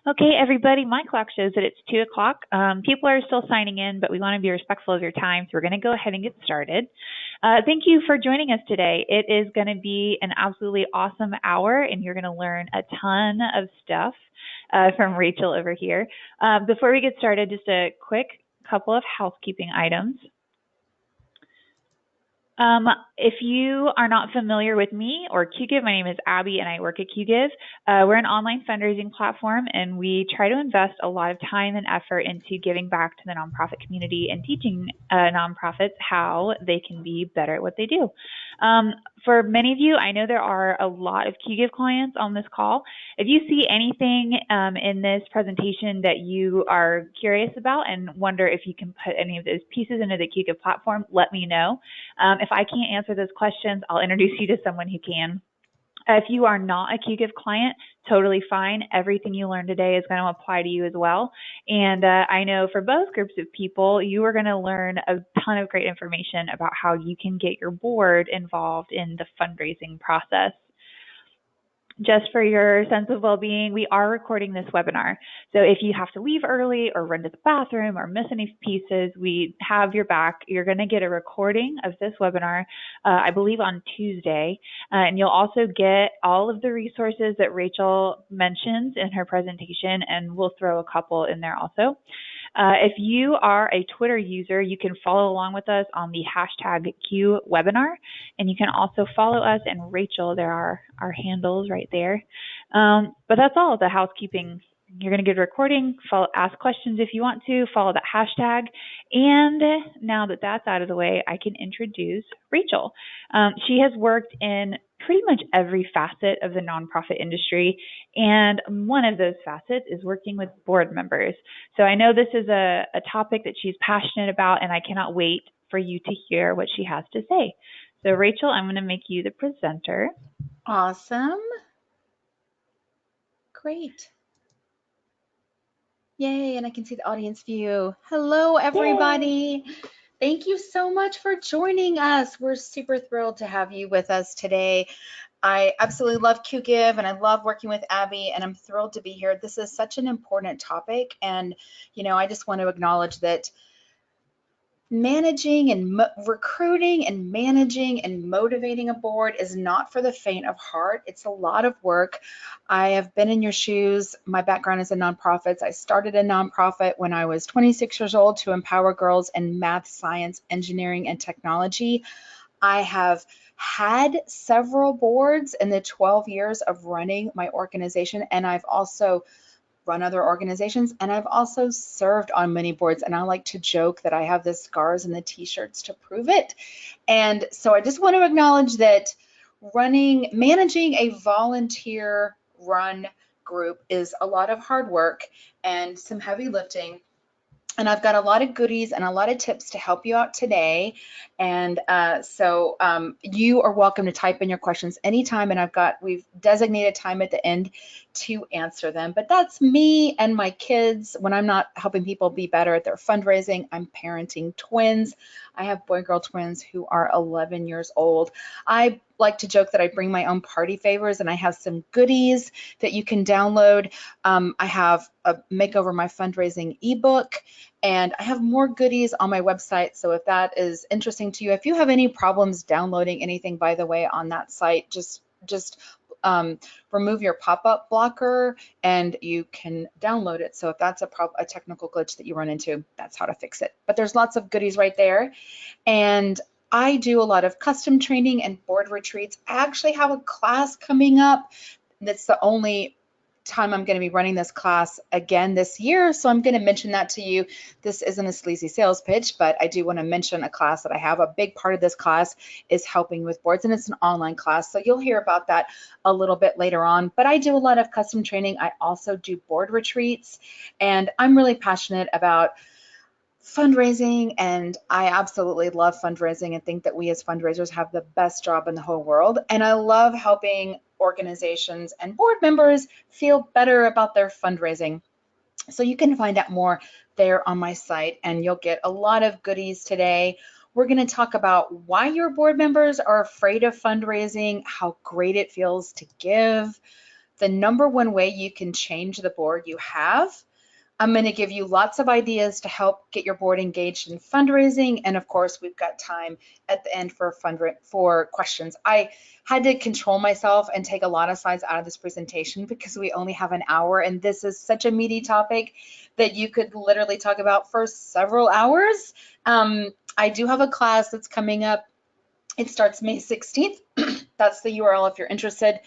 Okay, everybody, my clock shows that it's 2 o'clock. People are still signing in, but we want to be respectful of your time, so we're going to go ahead and get started. Thank you for joining us today. It is going to be an absolutely awesome hour, and you're going to learn a ton of stuff from Rachel over here. Before we get started, just a quick couple of housekeeping items. If you are not familiar with me or QGIve, my name is Abby and I work at QGIve. We're an online fundraising platform and we try to invest a lot of time and effort into giving back to the nonprofit community and teaching nonprofits how they can be better at what they do. For many of you, I know there are a lot of QGIve clients on this call. If you see anything in this presentation that you are curious about and wonder if you can put any of those pieces into the QGIve platform, let me know. If I can't answer those questions, I'll introduce you to someone who can. If you are not a QGIve client, totally fine. Everything you learned today is going to apply to you as well. And I know for both groups of people, you are going to learn a ton of great information about how you can get your board involved in the fundraising process. Just for your sense of well-being, we are recording this webinar. So if you have to leave early or run to the bathroom or miss any pieces, we have your back. You're going to get a recording of this webinar, I believe on Tuesday. And you'll also get all of the resources that Rachel mentions in her presentation, and we'll throw a couple in there also. If you are a Twitter user, you can follow along with us on the hashtag QWebinar, and you can also follow us and Rachel. There are our handles right there. But that's all the housekeeping. You're going to get a recording, ask questions if you want to, follow that hashtag. And now that that's out of the way, I can introduce Rachel. She has worked in pretty much every facet of the nonprofit industry, and one of those facets is working with board members. So I know this is a topic that she's passionate about, and I cannot wait for you to hear what she has to say. So Rachel, I'm going to make you the presenter. Awesome. Great. Yay, and I can see the audience view. Hello, everybody. Yay. Thank you so much for joining us. We're super thrilled to have you with us today. I absolutely love QGIve and I love working with Abby, and I'm thrilled to be here. This is such an important topic, and I just want to acknowledge that managing and recruiting and managing and motivating a board is not for the faint of heart. It's a lot of work. I have been in your shoes. My background is in nonprofits. I started a nonprofit when I was 26 years old to empower girls in math, science, engineering, and technology. I have had several boards in the 12 years of running my organization, and I've also run other organizations, and I've also served on many boards, and I like to joke that I have the scars and the t-shirts to prove it. And so I just want to acknowledge that managing a volunteer run group is a lot of hard work and some heavy lifting. And I've got a lot of goodies and a lot of tips to help you out today. And so you are welcome to type in your questions anytime. And we've designated time at the end to answer them. But that's me and my kids. When I'm not helping people be better at their fundraising, I'm parenting twins. I have boy-girl twins who are 11 years old. I like to joke that I bring my own party favors, and I have some goodies that you can download. I have a Makeover My Fundraising ebook, and I have more goodies on my website. So if that is interesting to you, if you have any problems downloading anything, by the way, on that site, just remove your pop-up blocker and you can download it. So if that's a technical glitch that you run into, that's how to fix it. But there's lots of goodies right there. And I do a lot of custom training and board retreats. I actually have a class coming up. That's the only time I'm going to be running this class again this year. So I'm going to mention that to you. This isn't a sleazy sales pitch, but I do want to mention a class that I have. A big part of this class is helping with boards, and it's an online class. So you'll hear about that a little bit later on. But I do a lot of custom training. I also do board retreats, and I'm really passionate about fundraising, and I absolutely love fundraising and think that we as fundraisers have the best job in the whole world. And I love helping organizations and board members feel better about their fundraising. So you can find out more there on my site, and you'll get a lot of goodies today. We're going to talk about why your board members are afraid of fundraising, how great it feels to give, the number one way you can change the board you have. I'm going to give you lots of ideas to help get your board engaged in fundraising. And of course, we've got time at the end for questions. I had to control myself and take a lot of slides out of this presentation because we only have an hour. And this is such a meaty topic that you could literally talk about for several hours. I do have a class that's coming up. It starts May 16th. That's the URL if you're interested.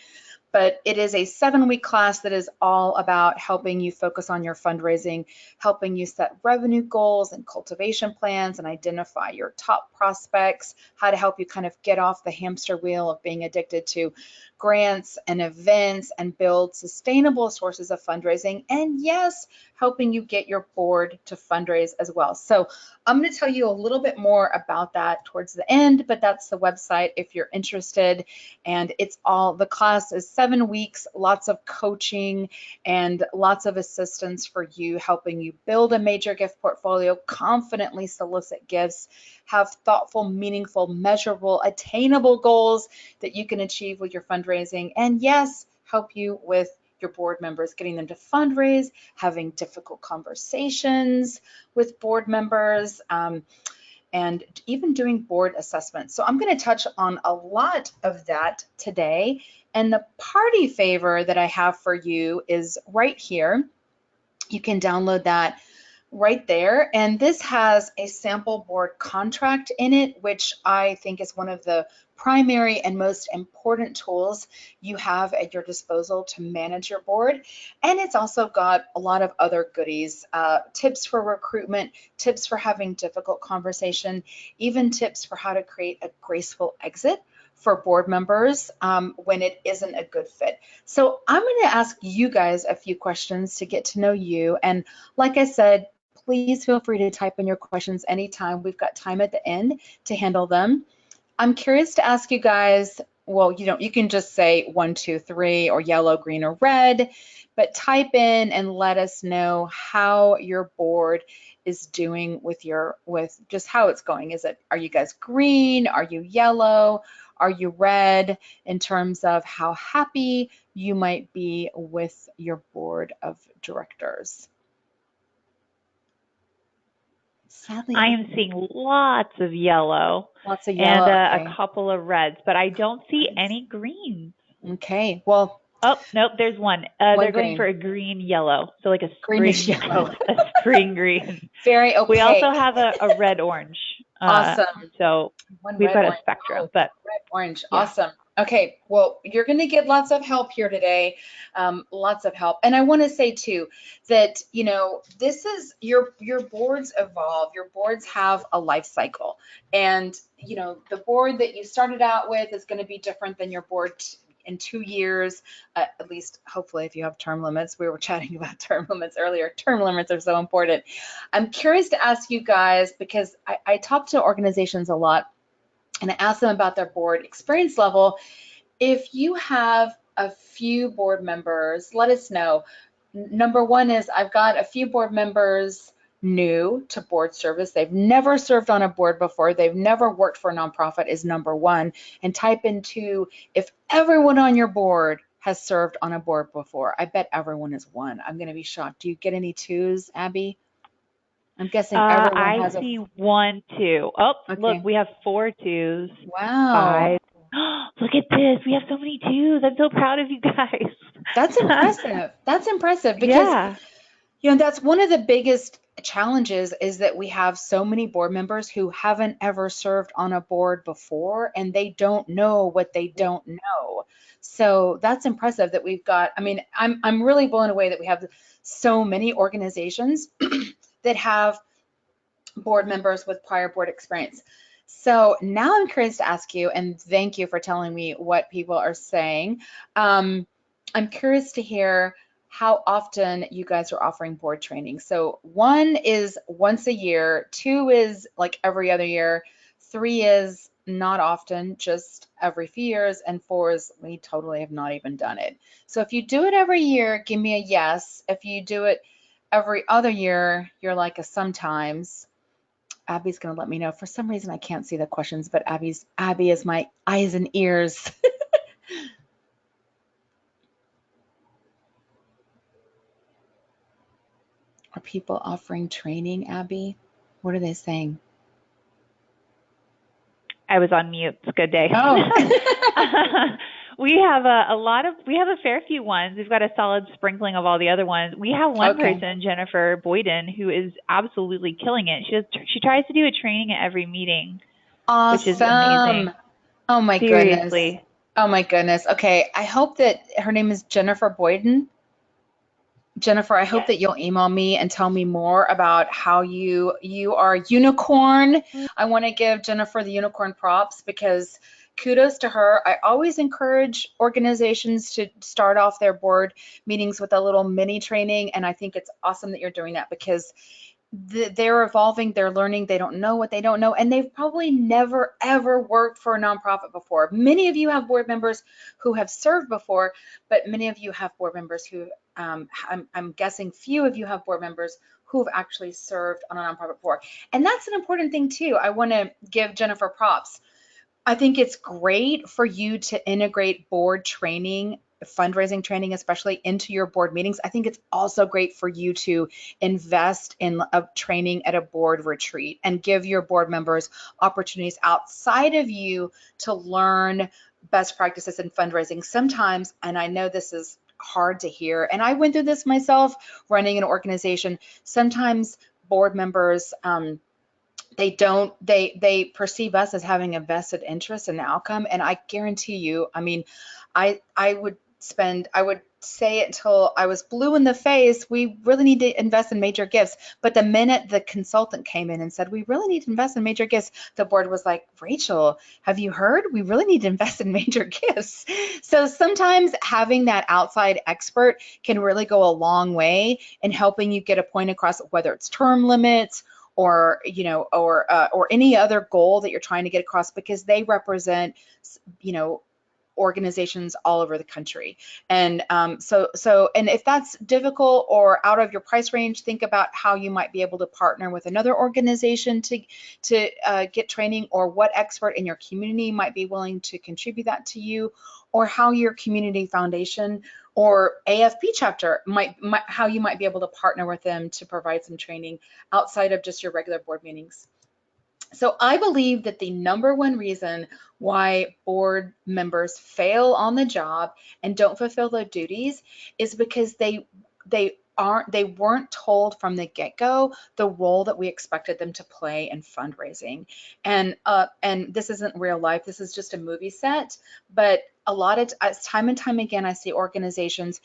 But it is a 7-week class that is all about helping you focus on your fundraising, helping you set revenue goals and cultivation plans and identify your top prospects, how to help you kind of get off the hamster wheel of being addicted to grants and events and build sustainable sources of fundraising. And yes, helping you get your board to fundraise as well. So I'm going to tell you a little bit more about that towards the end, but that's the website if you're interested. And it's all, the class is 7 weeks, lots of coaching and lots of assistance for you, helping you build a major gift portfolio, confidently solicit gifts, have thoughtful, meaningful, measurable, attainable goals that you can achieve with your fundraising. And yes, help you with your board members, getting them to fundraise, having difficult conversations with board members, and even doing board assessments. So I'm going to touch on a lot of that today. And the party favor that I have for you is right here. You can download that right there. And this has a sample board contract in it, which I think is one of the primary and most important tools you have at your disposal to manage your board. And it's also got a lot of other goodies, tips for recruitment, tips for having difficult conversation, even tips for how to create a graceful exit for board members when it isn't a good fit. So I'm going to ask you guys a few questions to get to know you. And like I said, please feel free to type in your questions anytime. We've got time at the end to handle them. I'm curious to ask you guys, well, you can just say 1, 2, 3 or yellow, green, or red, but type in and let us know how your board is doing with just how it's going. Are you guys green? Are you yellow? Are you red in terms of how happy you might be with your board of directors? Sadly, I am seeing lots of yellow, lots of and yellow. Okay. a couple of reds, but I don't see any greens. Okay. Well, oh, nope, there's one. one They're going green. for a green yellow, so like a Greenish spring, yellow. a spring green. Very opaque. We also have a red orange. Awesome. So One we've red got orange. a spectrum, Oh, but red orange. yeah. Awesome. Okay, well, you're going to get lots of help here today, lots of help. And I want to say too that, this is your boards evolve. Your boards have a life cycle, and the board that you started out with is going to be different than your board in 2 years, at least hopefully if you have term limits. We were chatting about term limits earlier. Term limits are so important. I'm curious to ask you guys, because I talk to organizations a lot, and I ask them about their board experience level. If you have a few board members, let us know. Number one is I've got a few board members new to board service. They've never served on a board before. They've never worked for a nonprofit is number one. And type in 2 if everyone on your board has served on a board before. I bet everyone is 1. I'm going to be shocked. Do you get any 2s, Abby? I'm guessing everyone I has see 1, 2. Oh, Okay. look, we have 4 2s. Wow. 5. Look at this. We have so many 2s. I'm so proud of you guys. That's impressive. That's impressive because, Yeah. that's one of the biggest challenges is that we have so many board members who haven't ever served on a board before and they don't know what they don't know. So that's impressive that we've got, I'm really blown away that we have so many organizations that have board members with prior board experience. So now I'm curious to ask you, and thank you for telling me what people are saying. I'm curious to hear how often you guys are offering board training. So 1 is once a year, 2 is like every other year, 3 is not often, just every few years, and 4 is we totally have not even done it. So if you do it every year, give me a yes. If you do it every other year, you're like a sometimes. Abby's going to let me know. For some reason, I can't see the questions, but Abby is my eyes and ears. Are people offering training, Abby? What are they saying? I was on mute. It's a good day. Oh. We have we have a fair few ones. We've got a solid sprinkling of all the other ones. We have one Okay. person, Jennifer Boyden, who is absolutely killing it. She tries to do a training at every meeting, which is Awesome. amazing. Oh my goodness. Seriously. Oh my goodness. Okay. I hope that her name is Jennifer Boyden. Jennifer, I hope Yes. that you'll email me and tell me more about how you are a unicorn. I want to give Jennifer the unicorn props because kudos to her. I always encourage organizations to start off their board meetings with a little mini training, and I think it's awesome that you're doing that because they're evolving, they're learning, they don't know what they don't know, and they've probably never ever worked for a nonprofit before. Many of you have board members who have served before, but many of you have board members who I'm guessing few of you have board members who've actually served on a nonprofit before. And that's an important thing too. I want to give Jennifer props. I think it's great for you to integrate board training, fundraising training, especially into your board meetings. I think it's also great for you to invest in a training at a board retreat and give your board members opportunities outside of you to learn best practices in fundraising. Sometimes, and I know this is hard to hear, and I went through this myself running an organization, sometimes board members, they perceive us as having a vested interest in the outcome, and I guarantee you, I mean, I would say it until I was blue in the face, we really need to invest in major gifts. But the minute the consultant came in and said we really need to invest in major gifts, the board was like, Rachel, have you heard? We really need to invest in major gifts. So sometimes having that outside expert can really go a long way in helping you get a point across, whether it's term limits or or any other goal that you're trying to get across, because they represent organizations all over the country. And and if that's difficult or out of your price range, think about how you might be able to partner with another organization to get training, or what expert in your community might be willing to contribute that to you, or how your community foundation or AFP chapter how you might be able to partner with them to provide some training outside of just your regular board meetings. So I believe that the number one reason why board members fail on the job and don't fulfill their duties is because they weren't told from the get-go the role that we expected them to play in fundraising. And this isn't real life, this is just a movie set, but a lot of time and time again I see organizations,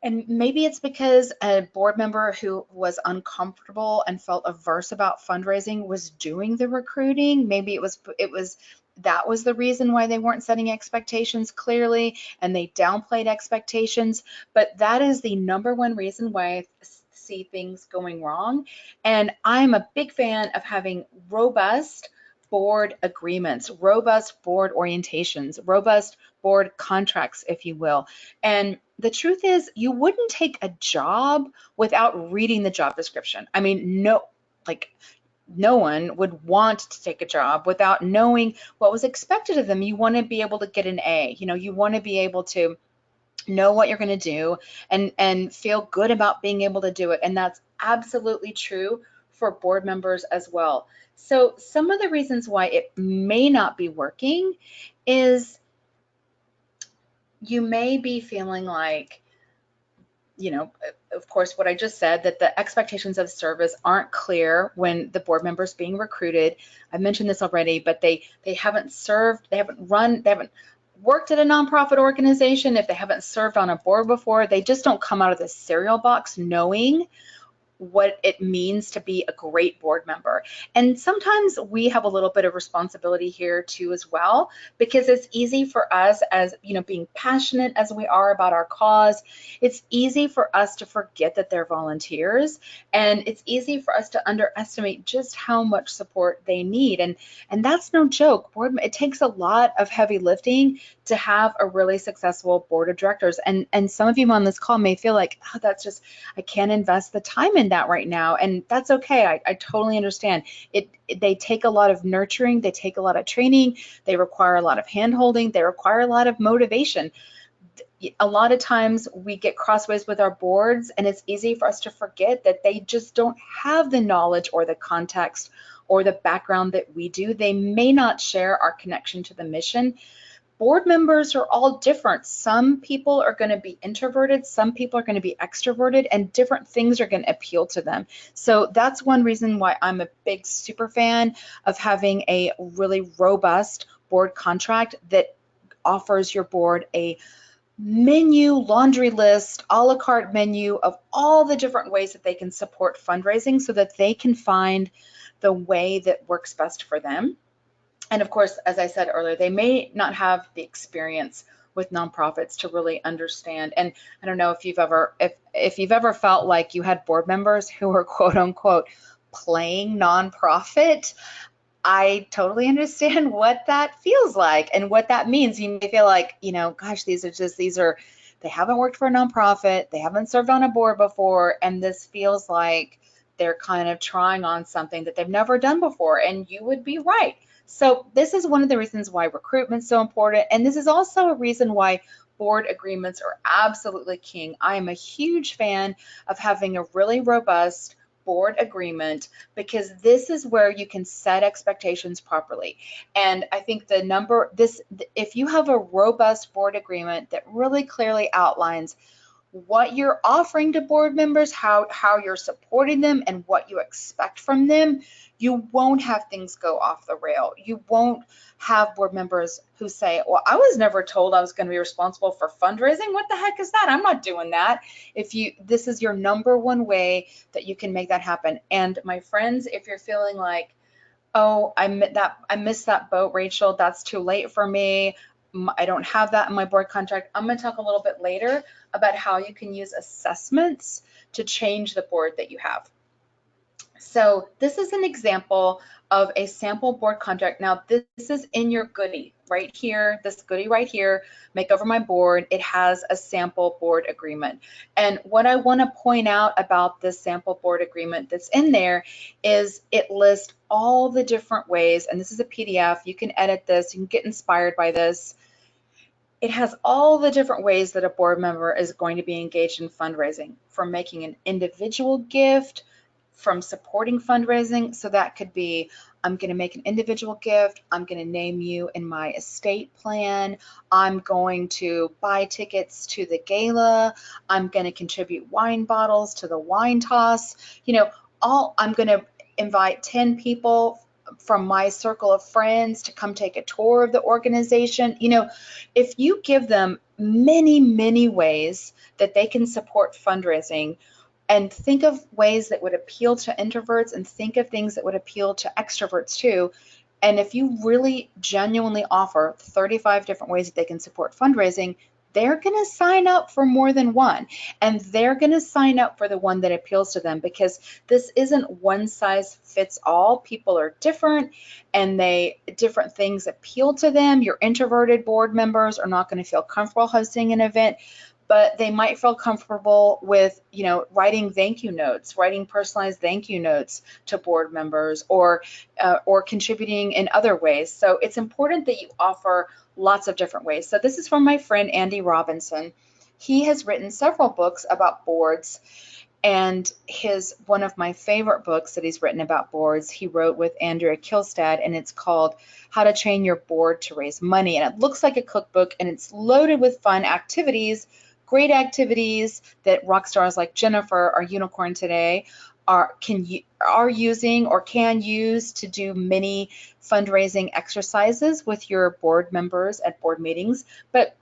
and maybe it's because a board member who was uncomfortable and felt averse about fundraising was doing the recruiting. Maybe that was the reason why they weren't setting expectations clearly and they downplayed expectations. But that is the number one reason why I see things going wrong. And I'm a big fan of having robust board agreements, robust board orientations, robust board contracts, if you will. And the truth is, you wouldn't take a job without reading the job description. I mean, no one would want to take a job without knowing what was expected of them. You want to be able to get an A. You want to be able to know what you're going to do and feel good about being able to do it. And that's absolutely true for board members as well. So some of the reasons why it may not be working is you may be feeling like, of course, what I just said, that the expectations of service aren't clear when the board member is being recruited. I mentioned this already, but they haven't served, they haven't worked at a nonprofit organization. If they haven't served on a board before, they just don't come out of the cereal box knowing what it means to be a great board member. And sometimes we have a little bit of responsibility here too as well, because it's easy for us, as being passionate as we are about our cause, it's easy for us to forget that they're volunteers, and it's easy for us to underestimate just how much support they need. And that's no joke. It takes a lot of heavy lifting to have a really successful board of directors. And some of you on this call may feel like, oh, that's just, I can't invest the time in that right now. And that's okay. I totally understand. They take a lot of nurturing, they take a lot of training, they require a lot of hand holding, they require a lot of motivation. a lot of times we get crossways with our boards, and it's easy for us to forget that they just don't have the knowledge or the context or the background that we do. They may not share our connection to the mission. Board members are all different. Some people are going to be introverted, some people are going to be extroverted, and different things are going to appeal to them. So that's one reason why I'm a big super fan of having a really robust board contract that offers your board a menu, laundry list, a la carte menu of all the different ways that they can support fundraising so that they can find the way that works best for them. And of course, as I said earlier, they may not have the experience with nonprofits to really understand. And I don't know if you've ever felt like you had board members who were quote unquote playing nonprofit. I totally understand what that feels like and what that means. You may feel like, gosh, they haven't worked for a nonprofit, they haven't served on a board before, and this feels like they're kind of trying on something that they've never done before. And you would be right. So this is one of the reasons why recruitment is so important. And this is also a reason why board agreements are absolutely king. I am a huge fan of having a really robust board agreement because this is where you can set expectations properly. And I think if you have a robust board agreement that really clearly outlines what you're offering to board members, how you're supporting them, and what you expect from them, you won't have things go off the rail. You won't have board members who say, well, I was never told I was going to be responsible for fundraising. What the heck is that? I'm not doing that. This is your number one way that you can make that happen. And my friends, if you're feeling like, oh, I missed that boat, Rachel, that's too late for me, I don't have that in my board contract, I'm going to talk a little bit later about how you can use assessments to change the board that you have. So this is an example of a sample board contract. Now this is in your goodie right here, this goodie right here, Makeover My Board. It has a sample board agreement. And what I want to point out about this sample board agreement that's in there is it lists all the different ways, and this is a PDF, you can edit this, you can get inspired by this. It has all the different ways that a board member is going to be engaged in fundraising, from making an individual gift, from supporting fundraising. So that could be, I'm going to make an individual gift, I'm going to name you in my estate plan, I'm going to buy tickets to the gala, I'm going to contribute wine bottles to the wine toss, I'm going to invite 10 people from my circle of friends to come take a tour of the organization. If you give them many, many ways that they can support fundraising, and think of ways that would appeal to introverts and think of things that would appeal to extroverts too. And if you really genuinely offer 35 different ways that they can support fundraising, they're going to sign up for more than one, and they're going to sign up for the one that appeals to them, because this isn't one size fits all. People are different, and different things appeal to them. Your introverted board members are not going to feel comfortable hosting an event, but they might feel comfortable with, writing thank you notes, writing personalized thank you notes to board members, or contributing in other ways. So it's important that you offer lots of different ways. So this is from my friend Andy Robinson. He has written several books about boards, and one of my favorite books that he's written about boards, he wrote with Andrea Kilstad, and it's called How to Train Your Board to Raise Money. And it looks like a cookbook, and it's loaded with fun activities, great activities that rock stars like Jennifer, our unicorn today, are using or can use to do many fundraising exercises with your board members at board meetings. But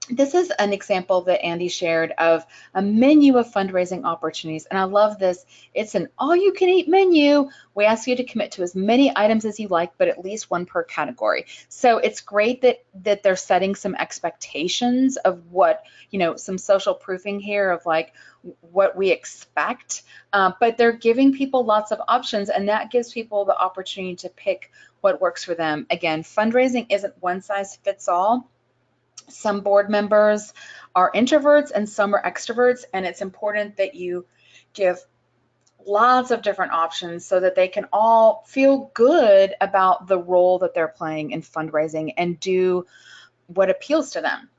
this is an example that Andy shared of a menu of fundraising opportunities, and I love this. It's an all-you-can-eat menu. We ask you to commit to as many items as you like, but at least one per category. So it's great that they're setting some expectations of what, some social proofing here of like what we expect, but they're giving people lots of options, and that gives people the opportunity to pick what works for them. Again, fundraising isn't one size fits all. Some board members are introverts and some are extroverts, and it's important that you give lots of different options so that they can all feel good about the role that they're playing in fundraising and do what appeals to them.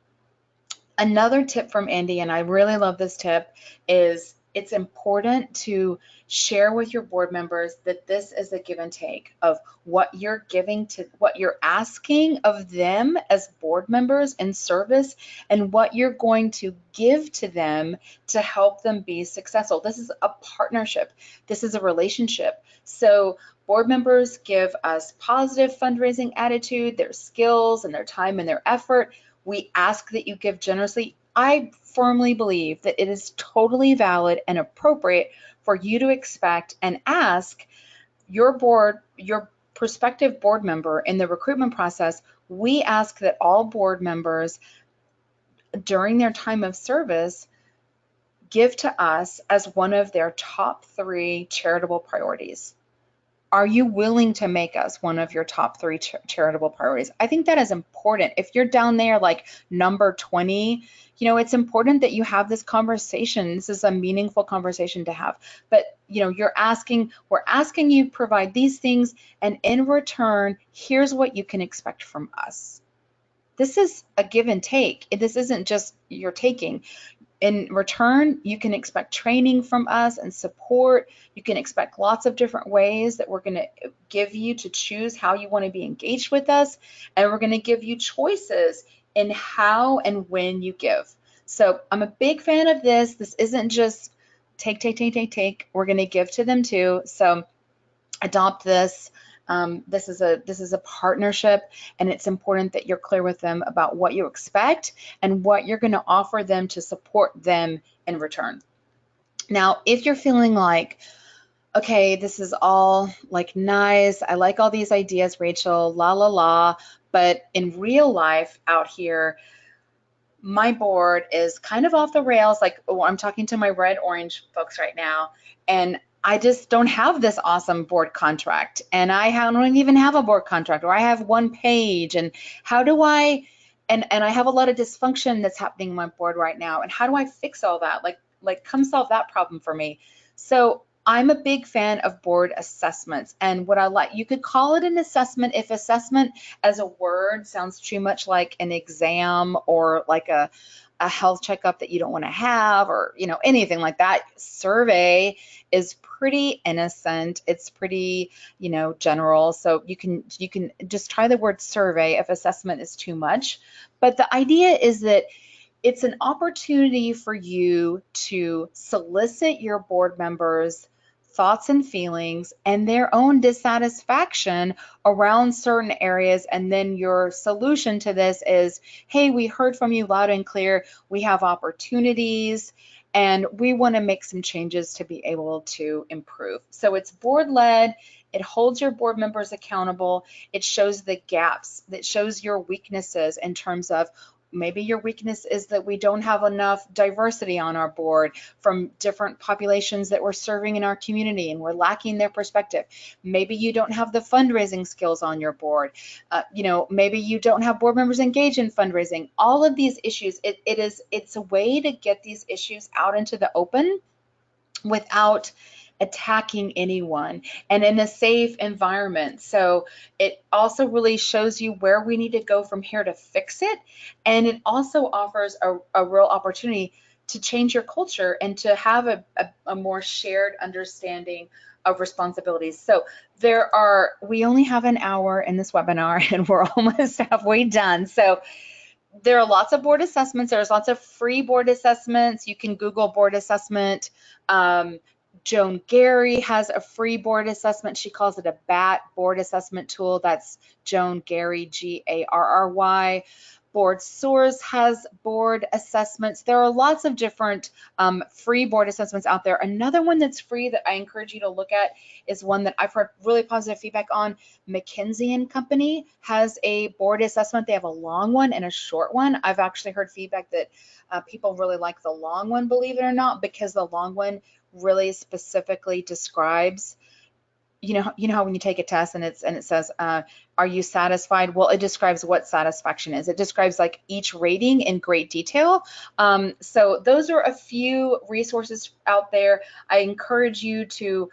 Another tip from Andy, and I really love this tip, is it's important to share with your board members that this is a give and take of what you're giving to what you're asking of them as board members in service and what you're going to give to them to help them be successful. This is a partnership. This is a relationship. So board members give us positive fundraising attitude, their skills and their time and their effort. We ask that you give generously. I firmly believe that it is totally valid and appropriate for you to expect and ask your board, your prospective board member in the recruitment process. We ask that all board members during their time of service give to us as one of their top 3 charitable priorities. Are you willing to make us one of your top 3 charitable priorities? I think that is important. If you're down there like number 20, it's important that you have this conversation. This is a meaningful conversation to have. But, we're asking you to provide these things, and in return, here's what you can expect from us. This is a give and take. This isn't just you're taking. In return, you can expect training from us and support. You can expect lots of different ways that we're going to give you to choose how you want to be engaged with us. And we're going to give you choices in how and when you give. So I'm a big fan of this. This isn't just take. We're going to give to them too. So adopt this. This is a partnership, and it's important that you're clear with them about what you expect and what you're going to offer them to support them in return. Now, if you're feeling like, okay, this is all like nice, I like all these ideas, Rachel, la la la, but in real life out here, my board is kind of off the rails. Like, I'm talking to my red orange folks right now, and I just don't have this awesome board contract, and I don't even have a board contract, or I have one page, and how do I, and I have a lot of dysfunction that's happening in my board right now, and how do I fix all that? Like come solve that problem for me. So I'm a big fan of board assessments, and what I like, you could call it an assessment if assessment as a word sounds too much like an exam or like a health checkup that you don't want to have, or anything like that. Survey is pretty innocent. It's pretty general. So you can just try the word survey if assessment is too much. But the idea is that it's an opportunity for you to solicit your board members' thoughts and feelings and their own dissatisfaction around certain areas. And then your solution to this is, hey, we heard from you loud and clear. We have opportunities, and we want to make some changes to be able to improve. So it's board-led. It holds your board members accountable. It shows the gaps. It shows your weaknesses in terms of, maybe your weakness is that we don't have enough diversity on our board from different populations that we're serving in our community, and we're lacking their perspective. Maybe you don't have the fundraising skills on your board. Maybe you don't have board members engaged in fundraising. All of these issues, it's a way to get these issues out into the open without attacking anyone, and in a safe environment. So it also really shows you where we need to go from here to fix it. And it also offers a real opportunity to change your culture and to have a more shared understanding of responsibilities. So we only have an hour in this webinar, and we're almost halfway done. So there are lots of board assessments. There's lots of free board assessments. You can Google board assessment. Joan Gary has a free board assessment. She calls it a BAT, board assessment tool. That's Joan Gary, Garry. Board Source has board assessments. There are lots of different free board assessments out there. Another one that's free that I encourage you to look at is one that I've heard really positive feedback on. McKinsey & Company has a board assessment. They have a long one and a short one. I've actually heard feedback that people really like the long one, believe it or not, because the long one really specifically describes, you know how when you take a test and it says, are you satisfied? Well, it describes what satisfaction is. It describes like each rating in great detail. So those are a few resources out there. I encourage you to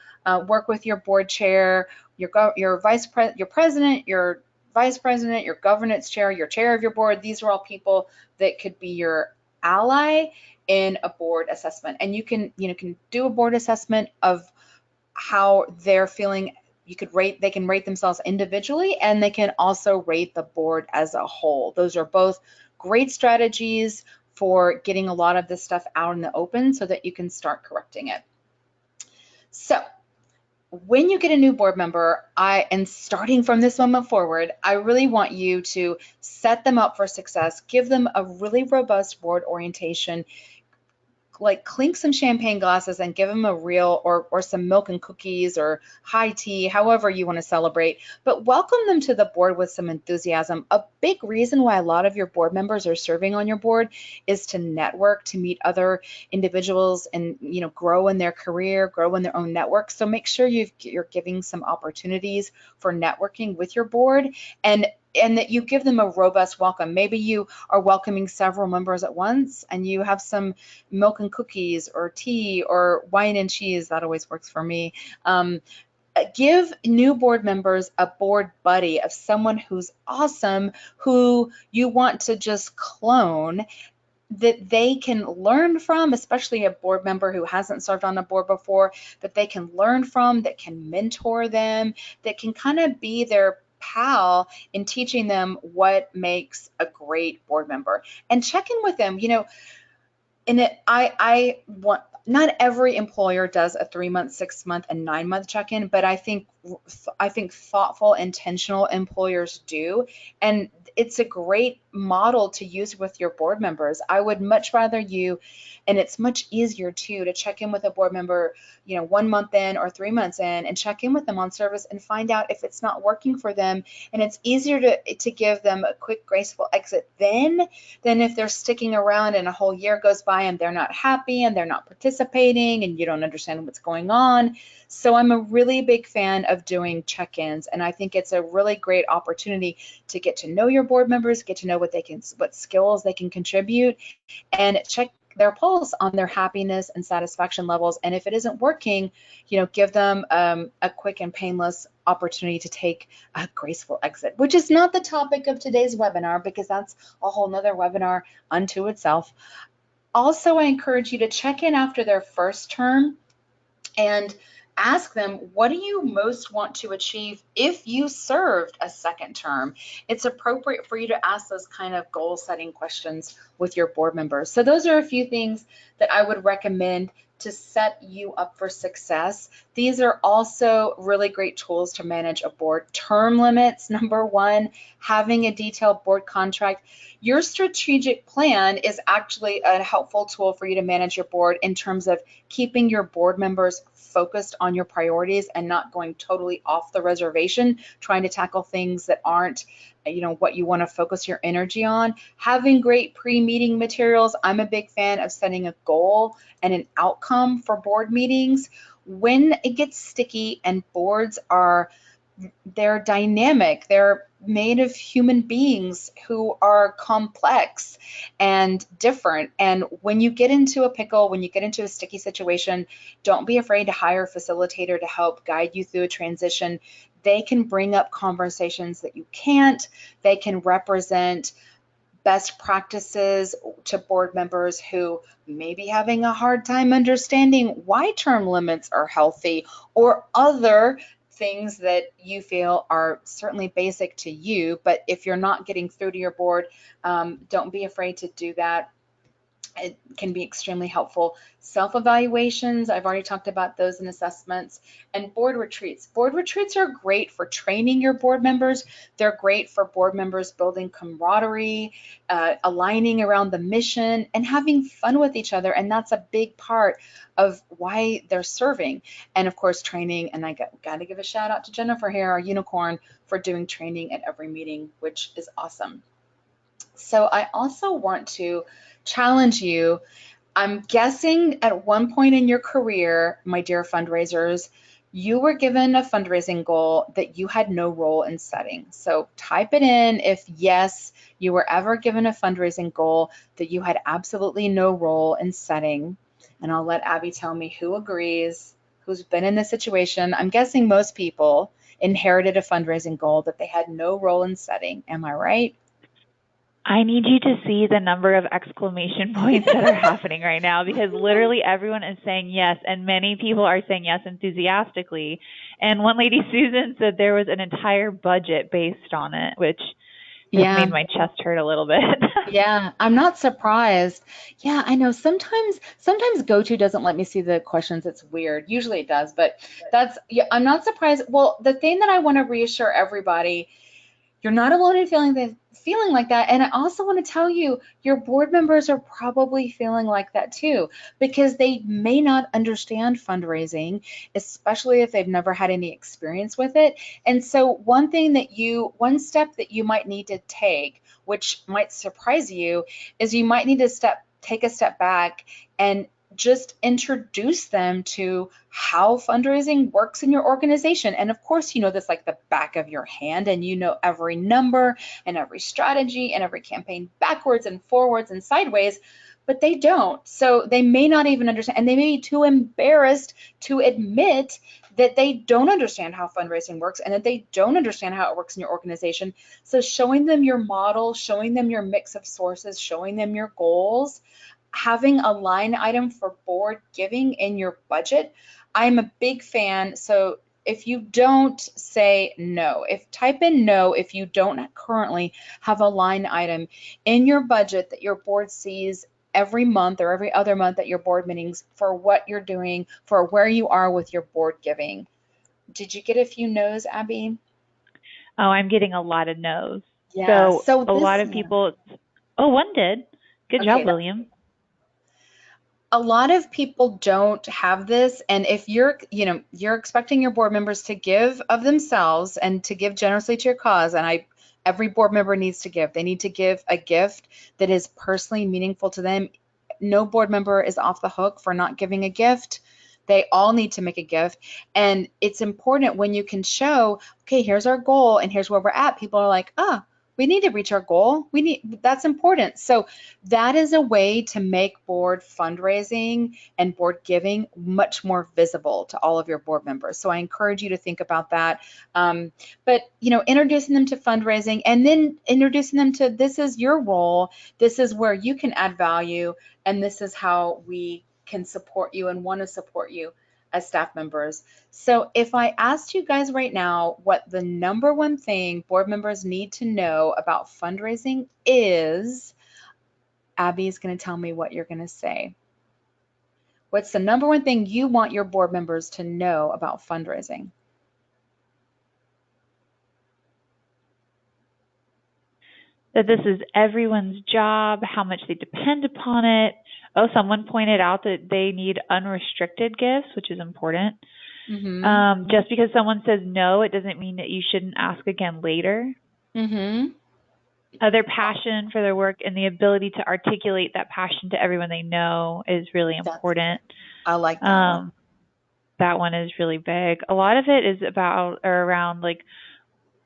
work with your board chair, your president, your vice president, your governance chair, your chair of your board. These are all people that could be your ally in a board assessment. And you can do a board assessment of how they're feeling. They can rate themselves individually, and they can also rate the board as a whole. Those are both great strategies for getting a lot of this stuff out in the open so that you can start correcting it. So when you get a new board member, and starting from this moment forward, I really want you to set them up for success, give them a really robust board orientation, like clink some champagne glasses and give them a real or some milk and cookies or high tea, however you want to celebrate, but welcome them to the board with some enthusiasm. A big reason why a lot of your board members are serving on your board is to network, to meet other individuals and grow in their career, grow in their own network. So make sure you're giving some opportunities for networking with your board, and that you give them a robust welcome. Maybe you are welcoming several members at once and you have some milk and cookies or tea or wine and cheese. That always works for me. Give new board members a board buddy of someone who's awesome, who you want to just clone, that they can learn from, especially a board member who hasn't served on a board before, that they can learn from, that can mentor them, that can kind of be their pal in teaching them what makes a great board member. And check in with them. I want, not every employer does a 3-month, 6-month, and 9-month check-in, but I think thoughtful, intentional employers do, and it's a great model to use with your board members. I would much rather you, and it's much easier too, to check in with a board member, 1 month in or 3 months in, and check in with them on service and find out if it's not working for them. And it's easier to give them a quick, graceful exit then than if they're sticking around and a whole year goes by and they're not happy and they're not participating and you don't understand what's going on. So I'm a really big fan of doing check-ins, and I think it's a really great opportunity to get to know your board members, get to know what skills they can contribute, and check their pulse on their happiness and satisfaction levels. And if it isn't working, give them a quick and painless opportunity to take a graceful exit, which is not the topic of today's webinar because that's a whole nother webinar unto itself. Also, I encourage you to check in after their first term and ask them, what do you most want to achieve if you served a second term? It's appropriate for you to ask those kind of goal-setting questions with your board members. So those are a few things that I would recommend to set you up for success. These are also really great tools to manage a board. Term limits, number one, having a detailed board contract. Your strategic plan is actually a helpful tool for you to manage your board in terms of keeping your board members focused on your priorities and not going totally off the reservation, trying to tackle things that aren't what you want to focus your energy on. Having great pre-meeting materials. I'm a big fan of setting a goal and an outcome for board meetings. When it gets sticky and boards they're dynamic, they're made of human beings who are complex and different. And when you get into a pickle, when you get into a sticky situation, don't be afraid to hire a facilitator to help guide you through a transition. They can bring up conversations that you can't. They can represent best practices to board members who may be having a hard time understanding why term limits are healthy, or other things that you feel are certainly basic to you. But if you're not getting through to your board, don't be afraid to do that. It can be extremely helpful. Self-evaluations, I've already talked about those in assessments. And board retreats. Board retreats are great for training your board members. They're great for board members building camaraderie, aligning around the mission, and having fun with each other. And that's a big part of why they're serving. And of course, training. And I got to give a shout out to Jennifer here, our unicorn, for doing training at every meeting, which is awesome. So I also want to challenge you. I'm guessing at one point in your career, my dear fundraisers, you were given a fundraising goal that you had no role in setting. So type it in if yes, you were ever given a fundraising goal that you had absolutely no role in setting. And I'll let Abby tell me who agrees, who's been in this situation. I'm guessing most people inherited a fundraising goal that they had no role in setting. Am I right? I need you to see the number of exclamation points that are happening right now, because literally everyone is saying yes, and many people are saying yes enthusiastically. And one lady, Susan, said there was an entire budget based on it, which just Yeah. made my chest hurt a little bit. Yeah, I'm not surprised. Yeah, I know sometimes GoTo doesn't let me see the questions. It's weird. Usually it does, but that's yeah, I'm not surprised. Well, the thing that I want to reassure everybody, you're not alone in feeling like that. And I also want to tell you, your board members are probably feeling like that too, because they may not understand fundraising, especially if they've never had any experience with it. And so one step that you might need to take, which might surprise you, is you might need to take a step back and just introduce them to how fundraising works in your organization. And of course, you know this like the back of your hand, and you know every number and every strategy and every campaign backwards and forwards and sideways, but they don't. So they may not even understand, and they may be too embarrassed to admit that they don't understand how fundraising works and that they don't understand how it works in your organization. So showing them your model, showing them your mix of sources, showing them your goals, having a line item for board giving in your budget. I'm a big fan. So if you don't, say no. Type in no if you don't currently have a line item in your budget that your board sees every month or every other month at your board meetings for what you're doing, for where you are with your board giving. Did you get a few no's, Abby? Oh, I'm getting a lot of no's. Yeah. So So a lot this, of yeah. people, oh, one did. Good job, Okay, William. a lot of people don't have this, and if you're expecting your board members to give of themselves and to give generously to your cause, and every board member needs to give. They need to give a gift that is personally meaningful to them. No board member is off the hook for not giving a gift. They all need to make a gift, and it's important when you can show, okay, here's our goal and here's where we're at. People are like, we need to reach our goal. That's important. So that is a way to make board fundraising and board giving much more visible to all of your board members. So I encourage you to think about that. But introducing them to fundraising and then introducing them to, this is your role, this is where you can add value, and this is how we can support you and want to support you as staff members. So if I asked you guys right now what the number one thing board members need to know about fundraising is, Abby is going to tell me what you're going to say. What's the number one thing you want your board members to know about fundraising? That this is everyone's job, how much they depend upon it. Oh, someone pointed out that they need unrestricted gifts, which is important. Mm-hmm. Just because someone says no, it doesn't mean that you shouldn't ask again later. Mm-hmm. Their passion for their work and the ability to articulate that passion to everyone they know is really important. I like that one. That one is really big. A lot of it is about or around like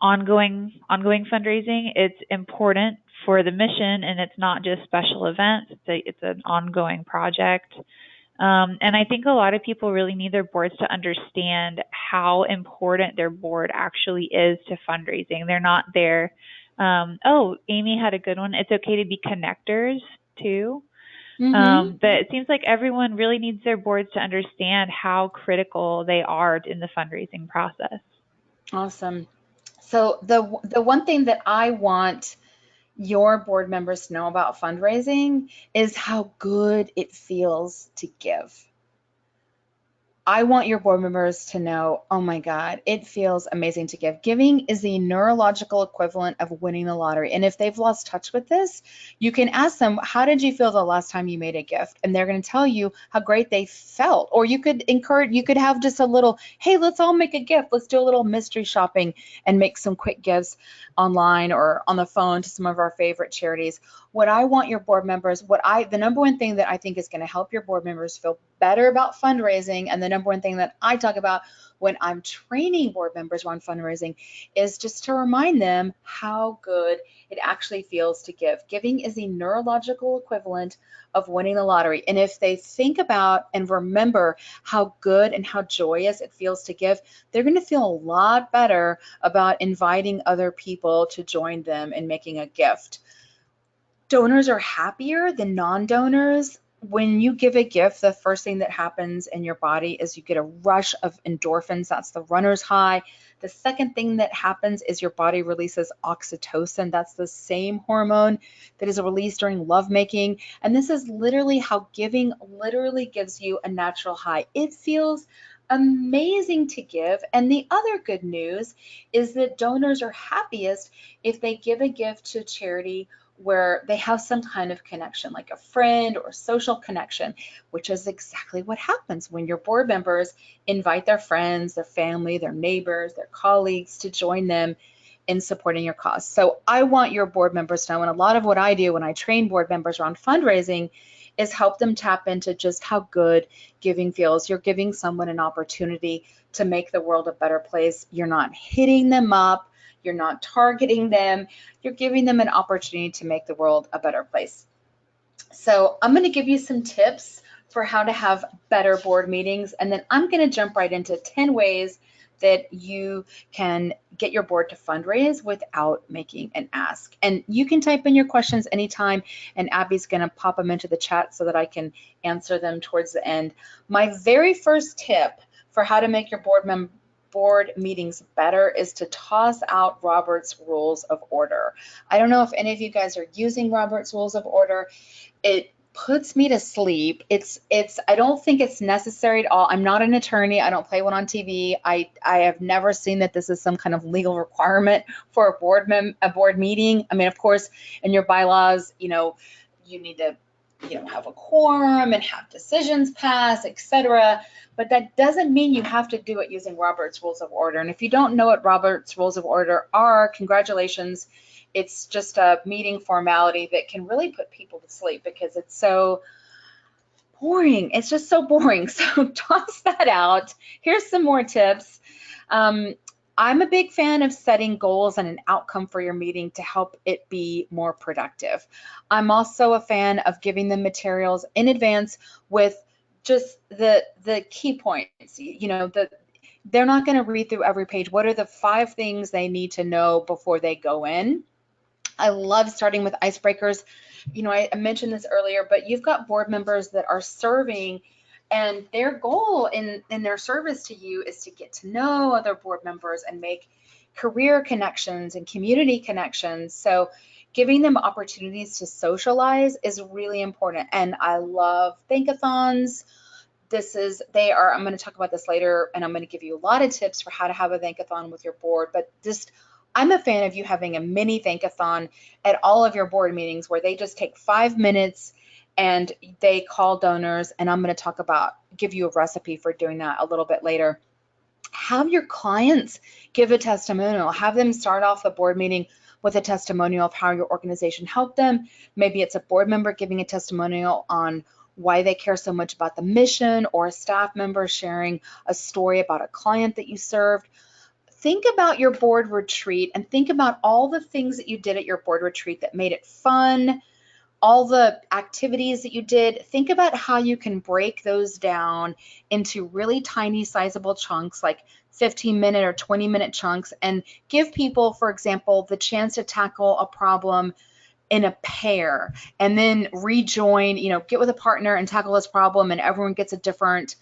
ongoing fundraising. It's important for the mission, and it's not just special events. It's an ongoing project. And I think a lot of people really need their boards to understand how important their board actually is to fundraising. They're not there. Oh, Amy had a good one. It's okay to be connectors too. Mm-hmm. But it seems like everyone really needs their boards to understand how critical they are in the fundraising process. Awesome. So the one thing that I want your board members to know about fundraising is how good it feels to give. I want your board members to know, oh my God, it feels amazing to give. Giving is the neurological equivalent of winning the lottery. And if they've lost touch with this, you can ask them, how did you feel the last time you made a gift? And they're going to tell you how great they felt. Or you could have just a little, hey, let's all make a gift. Let's do a little mystery shopping and make some quick gifts online or on the phone to some of our favorite charities. What I want your board members, the number one thing that I think is going to help your board members feel better about fundraising, and the number one thing that I talk about when I'm training board members on fundraising, is just to remind them how good it actually feels to give. Giving is the neurological equivalent of winning the lottery. And if they think about and remember how good and how joyous it feels to give, they're going to feel a lot better about inviting other people to join them in making a gift. Donors are happier than non-donors. When you give a gift, the first thing that happens in your body is you get a rush of endorphins. That's the runner's high. The second thing that happens is your body releases oxytocin. That's the same hormone that is released during lovemaking. And this is literally how giving literally gives you a natural high. It feels amazing to give. And the other good news is that donors are happiest if they give a gift to charity where they have some kind of connection, like a friend or social connection, which is exactly what happens when your board members invite their friends, their family, their neighbors, their colleagues to join them in supporting your cause. So I want your board members to know, and a lot of what I do when I train board members around fundraising is help them tap into just how good giving feels. You're giving someone an opportunity to make the world a better place. You're not hitting them up. You're not targeting them. You're giving them an opportunity to make the world a better place. So I'm going to give you some tips for how to have better board meetings, and then I'm going to jump right into 10 ways that you can get your board to fundraise without making an ask. And you can type in your questions anytime, and Abby's going to pop them into the chat so that I can answer them towards the end. My very first tip for how to make your board meetings better is to toss out Robert's Rules of Order. I don't know if any of you guys are using Robert's Rules of Order. It puts me to sleep. I don't think it's necessary at all. I'm not an attorney. I don't play one on TV. I have never seen that this is some kind of legal requirement for a board meeting. I mean, of course, in your bylaws, you need to have a quorum and have decisions pass, etc. But that doesn't mean you have to do it using Robert's Rules of Order. And if you don't know what Robert's Rules of Order are, congratulations. It's just a meeting formality that can really put people to sleep because it's so boring. It's just so boring. So toss that out. Here's some more tips. I'm a big fan of setting goals and an outcome for your meeting to help it be more productive. I'm also a fan of giving them materials in advance with just the key points. They're not going to read through every page. What are the 5 things they need to know before they go in? I love starting with icebreakers. I mentioned this earlier, but you've got board members that are serving, and their goal in their service to you is to get to know other board members and make career connections and community connections. So giving them opportunities to socialize is really important. And I love thankathons. I'm going to talk about this later, and I'm going to give you a lot of tips for how to have a thankathon with your board, but I'm a fan of you having a mini thankathon at all of your board meetings where they just take 5 minutes and they call donors, and I'm going to give you a recipe for doing that a little bit later. Have your clients give a testimonial. Have them start off the board meeting with a testimonial of how your organization helped them. Maybe it's a board member giving a testimonial on why they care so much about the mission, or a staff member sharing a story about a client that you served. Think about your board retreat and think about all the things that you did at your board retreat that made it fun, all the activities that you did. Think about how you can break those down into really tiny, sizable chunks, like 15-minute or 20-minute chunks, and give people, for example, the chance to tackle a problem in a pair and then rejoin, get with a partner and tackle this problem, and everyone gets a different,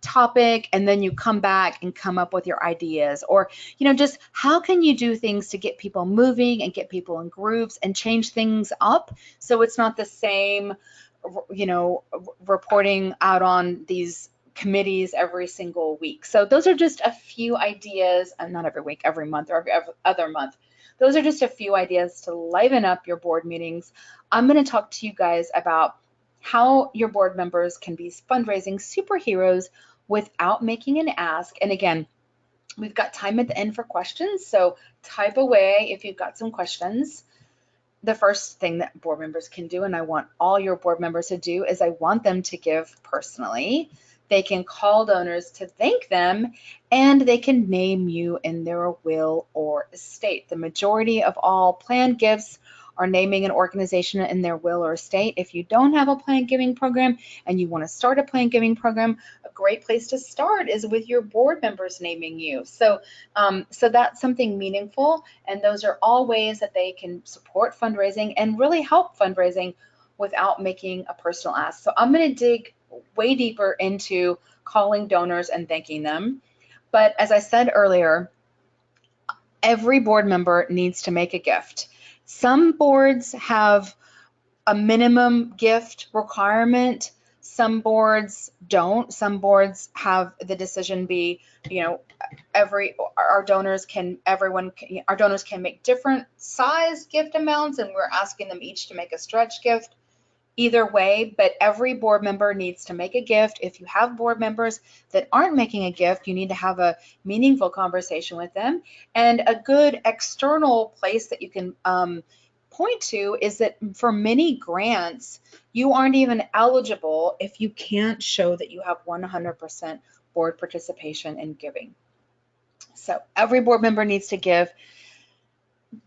topic, and then you come back and come up with your ideas. Or just how can you do things to get people moving and get people in groups and change things up so it's not the same reporting out on these committees every single week. So those are just a few ideas, and not every week, every month, or every other month. Those are just a few ideas to liven up your board meetings. I'm going to talk to you guys about how your board members can be fundraising superheroes without making an ask. And again, we've got time at the end for questions, so type away if you've got some questions. The first thing that board members can do, and I want all your board members to do, is I want them to give personally. They can call donors to thank them, and they can name you in their will or estate. The majority of all planned gifts are naming an organization in their will or estate. If you don't have a planned giving program and you want to start a planned giving program, a great place to start is with your board members naming you. So that's something meaningful, and those are all ways that they can support fundraising and really help fundraising without making a personal ask. So I'm going to dig way deeper into calling donors and thanking them. But as I said earlier, every board member needs to make a gift. Some boards have a minimum gift requirement. Some boards don't. Some boards have the decision be, our donors can make different size gift amounts, and we're asking them each to make a stretch gift. Either way, but every board member needs to make a gift. If you have board members that aren't making a gift, you need to have a meaningful conversation with them. And a good external place that you can point to is that for many grants, you aren't even eligible if you can't show that you have 100% board participation in giving. So every board member needs to give.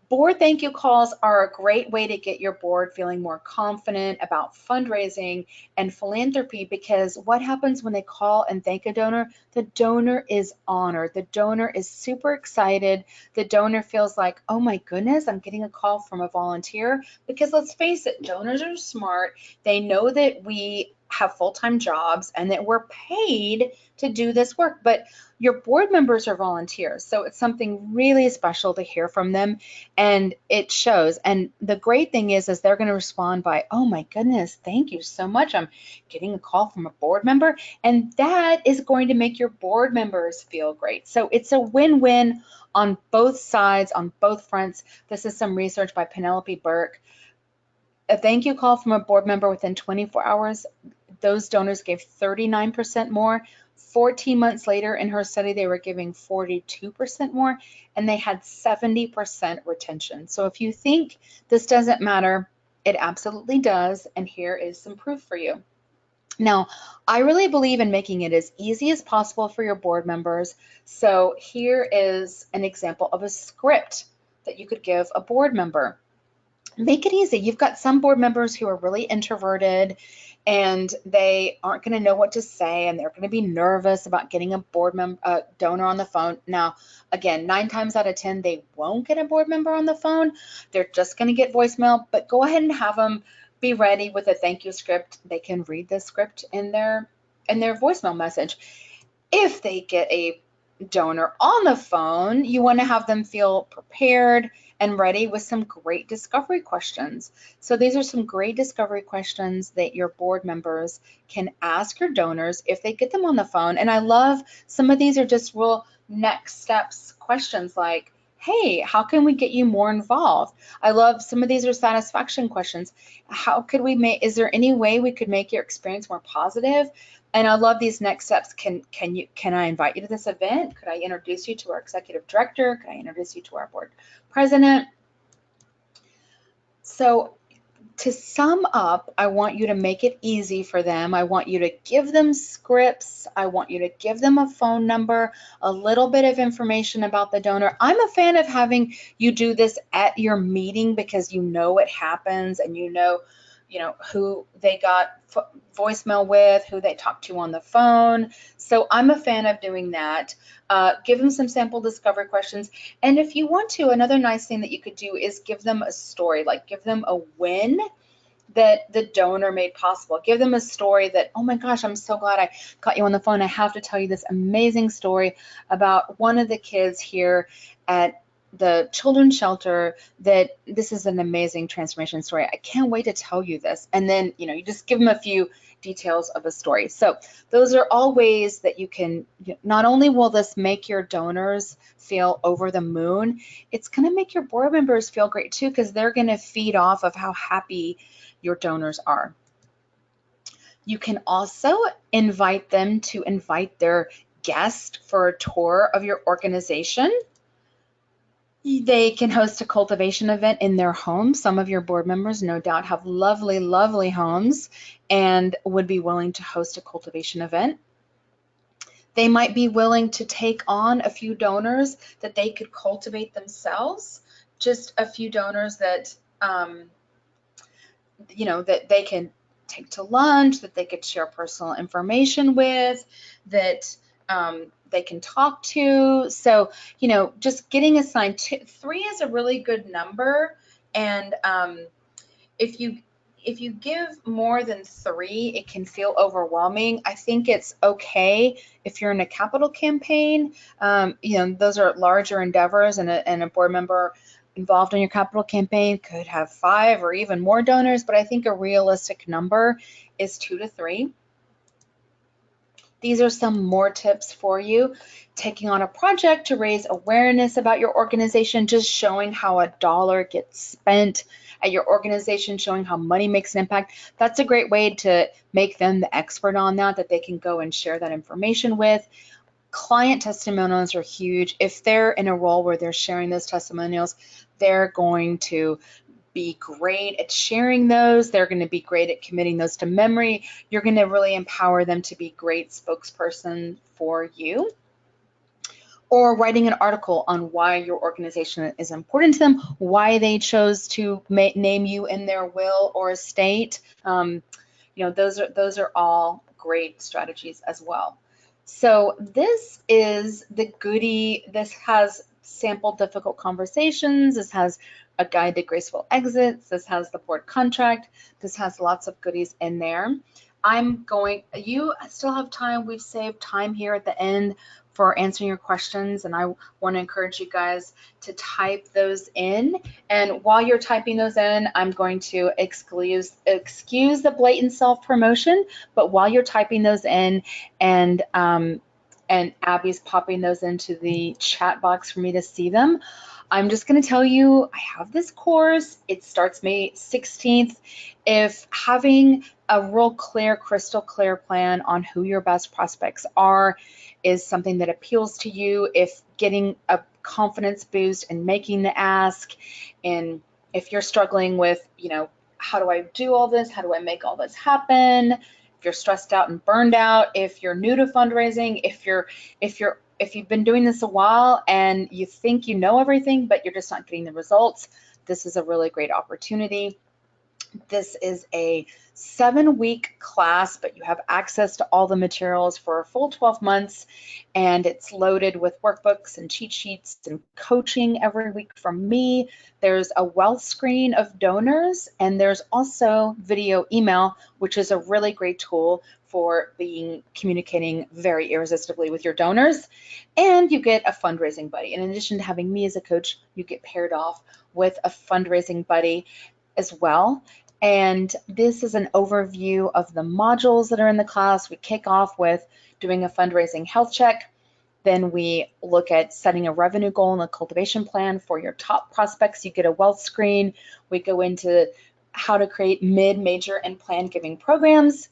Board thank you calls are a great way to get your board feeling more confident about fundraising and philanthropy, because what happens when they call and thank a donor? The donor is honored. The donor is super excited. The donor feels like, oh my goodness, I'm getting a call from a volunteer. Because let's face it, donors are smart. They know that we have full-time jobs and that we're paid to do this work, but your board members are volunteers, so it's something really special to hear from them, and it shows. And the great thing is they're going to respond by, oh my goodness, thank you so much, I'm getting a call from a board member, and that is going to make your board members feel great. So it's a win-win on both sides, on both fronts. This is some research by Penelope Burke. A thank you call from a board member within 24 hours, those donors gave 39% more. 14 months later in her study, they were giving 42% more, and they had 70% retention. So if you think this doesn't matter, it absolutely does, and here is some proof for you. Now, I really believe in making it as easy as possible for your board members. So here is an example of a script that you could give a board member. Make it easy. You've got some board members who are really introverted and they aren't going to know what to say, and they're going to be nervous about getting a donor on the phone. Now, again, 9 times out of 10, they won't get a board member on the phone. They're just going to get voicemail, but go ahead and have them be ready with a thank you script. They can read the script in their voicemail message. If they get a donor on the phone, you want to have them feel prepared and ready with some great discovery questions. So these are some great discovery questions that your board members can ask your donors if they get them on the phone. And I love some of these are just real next steps questions like, hey, how can we get you more involved? I love some of these are satisfaction questions. How could we is there any way we could make your experience more positive? And I love these next steps. Can I invite you to this event? Could I introduce you to our executive director? Could I introduce you to our board president? So to sum up, I want you to make it easy for them. I want you to give them scripts. I want you to give them a phone number, a little bit of information about the donor. I'm a fan of having you do this at your meeting because you know it happens, and you know who they got voicemail with, who they talked to on the phone. So I'm a fan of doing that. Give them some sample discovery questions. And if you want to, another nice thing that you could do is give them a story, like give them a win that the donor made possible. Give them a story that, oh my gosh, I'm so glad I got you on the phone. I have to tell you this amazing story about one of the kids here at the children's shelter, that this is an amazing transformation story. I can't wait to tell you this. And then, you just give them a few details of a story. So those are all ways that you can, not only will this make your donors feel over the moon, it's going to make your board members feel great too, because they're going to feed off of how happy your donors are. You can also invite them to invite their guest for a tour of your organization. They can host a cultivation event in their home. Some of your board members no doubt have lovely, lovely homes and would be willing to host a cultivation event. They might be willing to take on a few donors that they could cultivate themselves, just a few donors that you know, that they can take to lunch, that they could share personal information with, that they can talk to. So, you know, just getting assigned 3 is a really good number. And if you give more than 3, it can feel overwhelming. I think it's okay if you're in a capital campaign. You know, those are larger endeavors, and a board member involved in your capital campaign could have 5 or even more donors, but I think a realistic number is 2 to 3. These are some more tips for you. Taking on a project to raise awareness about your organization, just showing how a dollar gets spent at your organization, showing how money makes an impact. That's a great way to make them the expert on that they can go and share that information with. Client testimonials are huge. If they're in a role where they're sharing those testimonials, they're going to be great at sharing those. They're going to be great at committing those to memory. You're going to really empower them to be great spokesperson for you. Or writing an article on why your organization is important to them, why they chose to name you in their will or estate. You know, those are all great strategies as well. So this is the goodie. This has sample difficult conversations. This has a guide to graceful exits. This has the board contract. This has lots of goodies in there. You still have time. We've saved time here at the end for answering your questions, and I want to encourage you guys to type those in. And while you're typing those in, I'm going to excuse the blatant self-promotion, but while you're typing those in and Abby's popping those into the chat box for me to see them, I'm just going to tell you, I have this course. It starts May 16th. If having a real clear, crystal clear plan on who your best prospects are is something that appeals to you, if getting a confidence boost and making the ask, and if you're struggling with, you know, how do I do all this? How do I make all this happen? If you're stressed out and burned out, if you're new to fundraising, if you've been doing this a while and you think you know everything, but you're just not getting the results, this is a really great opportunity. This is a 7-week class, but you have access to all the materials for a full 12 months, and it's loaded with workbooks and cheat sheets and coaching every week from me. There's a wealth screen of donors, and there's also video email, which is a really great tool for communicating very irresistibly with your donors. And you get a fundraising buddy. And in addition to having me as a coach, you get paired off with a fundraising buddy as well. And this is an overview of the modules that are in the class. We kick off with doing a fundraising health check. Then we look at setting a revenue goal and a cultivation plan for your top prospects. You get a wealth screen. We go into how to create mid, major, and planned giving programs,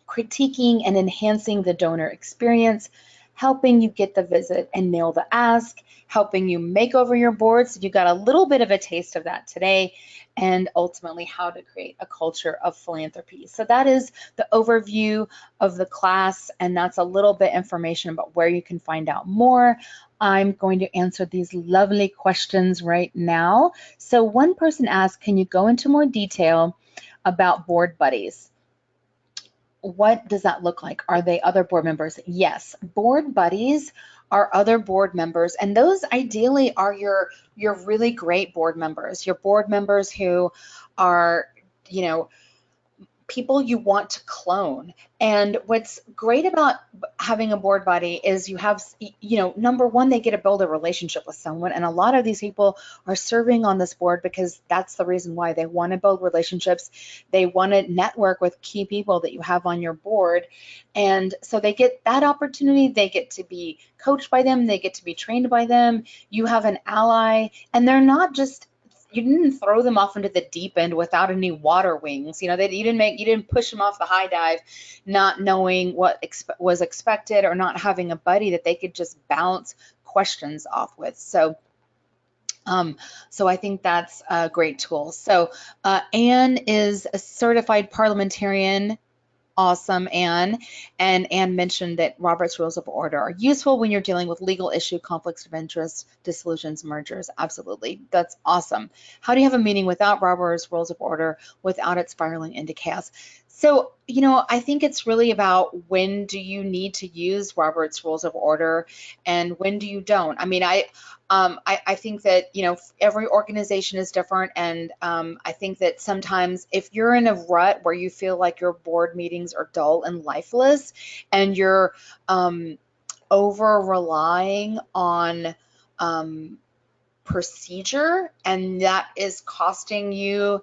critiquing and enhancing the donor experience, helping you get the visit and nail the ask, helping you make over your board. So you got a little bit of a taste of that today, and ultimately how to create a culture of philanthropy. So that is the overview of the class, and that's a little bit information about where you can find out more. I'm going to answer these lovely questions right now. So one person asked, can you go into more detail about board buddies? What does that look like? Are they other board members? Yes, board buddies are other board members, and those ideally are your really great board members, your board members who are, you know, people you want to clone. And what's great about having a board buddy is you have, you know, number one, they get to build a relationship with someone. And a lot of these people are serving on this board because that's the reason why they want to build relationships. They want to network with key people that you have on your board. And so they get that opportunity. They get to be coached by them. They get to be trained by them. You have an ally, and they're not just, you didn't throw them off into the deep end without any water wings. You know, you didn't push them off the high dive, not knowing what was expected, or not having a buddy that they could just bounce questions off with. So I think that's a great tool. So Anne is a certified parliamentarian Awesome, Anne. And Anne mentioned that Robert's Rules of Order are useful when you're dealing with legal issue, conflicts of interest, dissolutions, mergers. Absolutely. That's awesome. How do you have a meeting without Robert's Rules of Order, without it spiraling into chaos? So, I think it's really about when do you need to use Robert's Rules of Order and when do you don't. I mean, I think that, every organization is different. And I think that sometimes if you're in a rut where you feel like your board meetings are dull and lifeless and you're over relying on procedure and that is costing you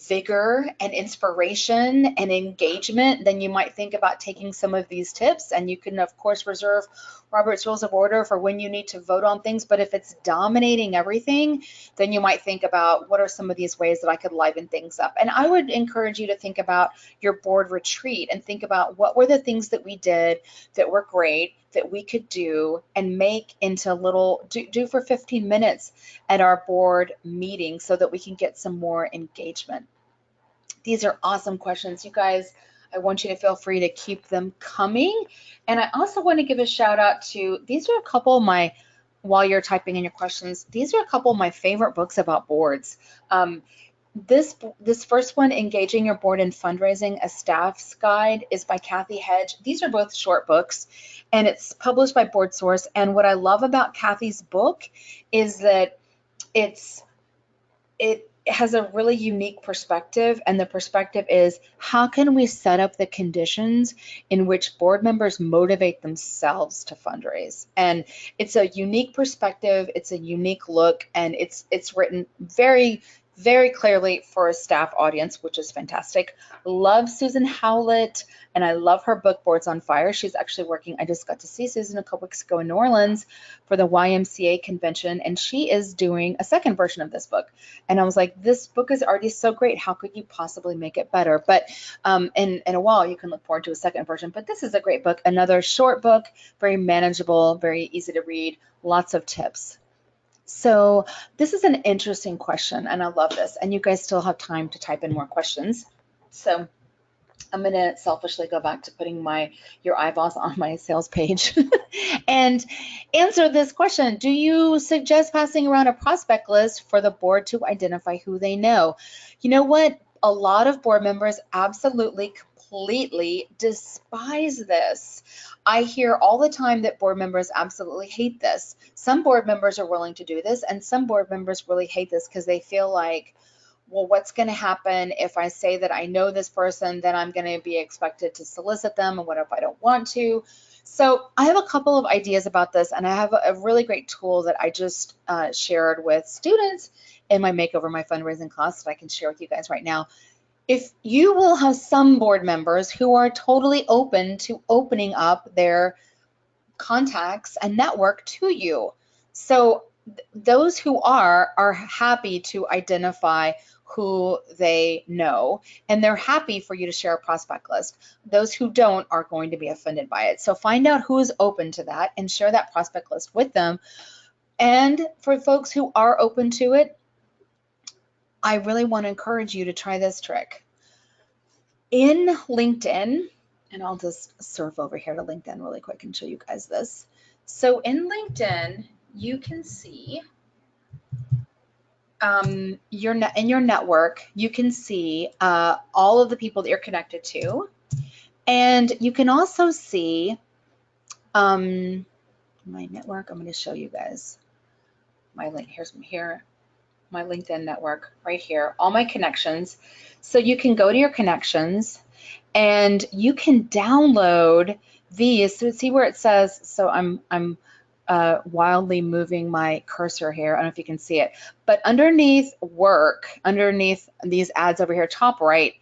vigor and inspiration and engagement, then you might think about taking some of these tips. And you can, of course, reserve Robert's Rules of Order for when you need to vote on things. But if it's dominating everything, then you might think about what are some of these ways that I could liven things up. And I would encourage you to think about your board retreat and think about what were the things that we did that were great that we could do and make into little, do for 15 minutes at our board meeting so that we can get some more engagement. These are awesome questions, you guys. I want you to feel free to keep them coming. And I also want to give a shout out to, these are a couple of my, while you're typing in your questions, these are a couple of my favorite books about boards. This first one, Engaging Your Board in Fundraising, A Staff's Guide, is by Kathy Hedge. These are both short books, and it's published by Board Source. And what I love about Kathy's book is that it has a really unique perspective, and the perspective is how can we set up the conditions in which board members motivate themselves to fundraise. And it's a unique perspective, it's a unique look, and it's written very, very clearly for a staff audience, which is fantastic. Love Susan Howlett, and I love her book, Boards on Fire. She's actually working, I just got to see Susan a couple weeks ago in New Orleans for the YMCA convention, and she is doing a second version of this book. And I was like, this book is already so great. How could you possibly make it better? But in a while, you can look forward to a second version. But this is a great book, another short book, very manageable, very easy to read, lots of tips. So this is an interesting question, and I love this. And you guys still have time to type in more questions. So I'm going to selfishly go back to putting your eyeballs on my sales page and answer this question. Do you suggest passing around a prospect list for the board to identify who they know? You know what? A lot of board members absolutely, completely despise this. I hear all the time that board members absolutely hate this. Some board members are willing to do this, and some board members really hate this because they feel like, well, what's going to happen if I say that I know this person, then I'm going to be expected to solicit them, and what if I don't want to? So I have a couple of ideas about this, and I have a really great tool that I just shared with students in my Makeover My Fundraising class that I can share with you guys right now. If you will have some board members who are totally open to opening up their contacts and network to you. So those who are happy to identify who they know, and they're happy for you to share a prospect list. Those who don't are going to be offended by it. So find out who is open to that and share that prospect list with them. And for folks who are open to it, I really want to encourage you to try this trick. In LinkedIn, and I'll just surf over here to LinkedIn really quick and show you guys this. So in LinkedIn, you can see in your network, you can see all of the people that you're connected to. And you can also see my network. I'm going to show you guys my link. Here's my LinkedIn network right here, all my connections. So you can go to your connections and you can download these. So see where it says, so I'm wildly moving my cursor here. I don't know if you can see it, but underneath work, underneath these ads over here, top right,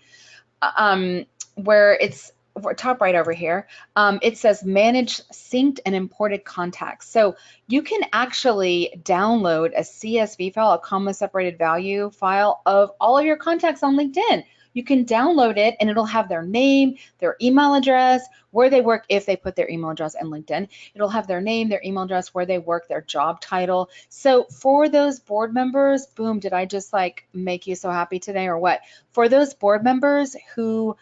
where it's top right over here, it says manage synced and imported contacts. So you can actually download a CSV file, a comma separated value file of all of your contacts on LinkedIn. You can download it and it'll have their name, their email address, where they work if they put their email address in LinkedIn. It'll have their name, their email address, where they work, their job title. So for those board members, boom, did I just like make you so happy today or what? For those board members who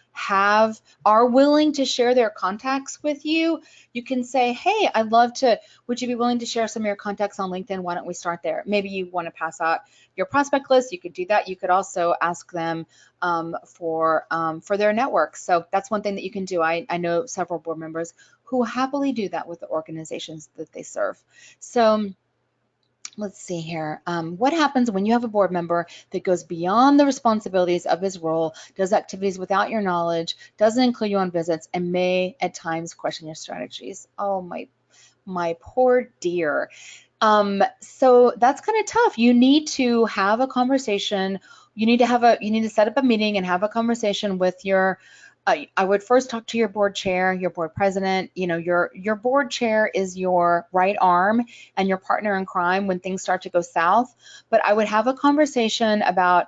are willing to share their contacts with you, you can say, hey, would you be willing to share some of your contacts on LinkedIn? Why don't we start there? Maybe you want to pass out your prospect list. You could do that. You could also ask them for their network. So that's one thing that you can do. I know several board members who happily do that with the organizations that they serve. So let's see here. What happens when you have a board member that goes beyond the responsibilities of his role, does activities without your knowledge, doesn't include you on visits, and may at times question your strategies? Oh, my poor dear. So that's kind of tough. You need to have a conversation. You need to set up a meeting and have a conversation with your I would first talk to your board chair, your board president. You know, your board chair is your right arm and your partner in crime when things start to go south. But I would have a conversation about,